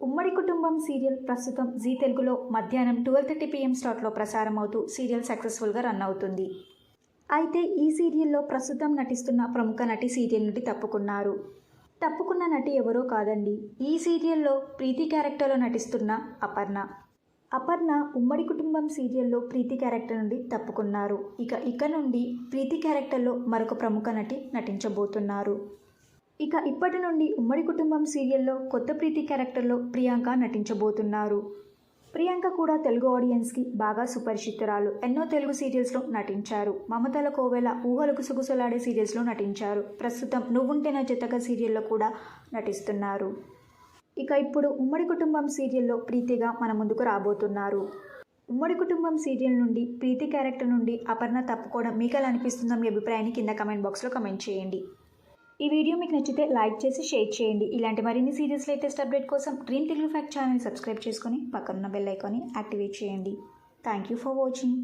ఉమ్మడి కుటుంబం సీరియల్ ప్రస్తుతం జీ తెలుగులో మధ్యాహ్నం 12:30 PM స్లాట్లో ప్రసారం అవుతూ సీరియల్ సక్సెస్ఫుల్గా రన్ అవుతుంది. అయితే ఈ సీరియల్లో ప్రస్తుతం నటిస్తున్న ప్రముఖ నటి సీరియల్ నుండి తప్పుకున్న నటి ఎవరో కాదండి. ఈ సీరియల్లో ప్రీతి క్యారెక్టర్లో నటిస్తున్న అపర్ణ ఉమ్మడి కుటుంబం సీరియల్లో ప్రీతి క్యారెక్టర్ నుండి తప్పుకున్నారు. ఇక నుండి ప్రీతి క్యారెక్టర్లో మరొక ప్రముఖ నటి నటించబోతున్నారు. ఇప్పటి నుండి ఉమ్మడి కుటుంబం సీరియల్లో కొత్త ప్రీతి క్యారెక్టర్లో ప్రియాంక నటించబోతున్నారు. ప్రియాంక కూడా తెలుగు ఆడియన్స్కి బాగా సుపరిచితురాలు. ఎన్నో తెలుగు సీరియల్స్లో నటించారు. మమతల కోవెల, ఊహలకు సుగుసలాడే సీరియల్స్లో నటించారు. ప్రస్తుతం నువ్వుంటే నా జతగా సీరియల్లో కూడా నటిస్తున్నారు. ఇప్పుడు ఉమ్మడి కుటుంబం సీరియల్లో ప్రీతిగా మన ముందుకు రాబోతున్నారు. ఉమ్మడి కుటుంబం సీరియల్ నుండి ప్రీతి క్యారెక్టర్ నుండి అపర్ణ తప్పుకోవడం మీకు ఎలా అనిపిస్తుందో మీ అభిప్రాయాన్ని కింద కమెంట్ బాక్స్లో కమెంట్ చేయండి. ఈ వీడియో మీకు నచ్చితే లైక్ చేసి షేర్ చేయండి. ఇలాంటి మరిన్ని సీరియల్స్ లేటెస్ట్ అప్డేట్ కోసం డ్రీమ్ తెలుగు ఫ్యాక్ట్ ఛానల్ని సబ్స్క్రైబ్ చేసుకొని పక్కనున్న బెల్ ఐకాన్ని యాక్టివేట్ చేయండి. Thank you for watching.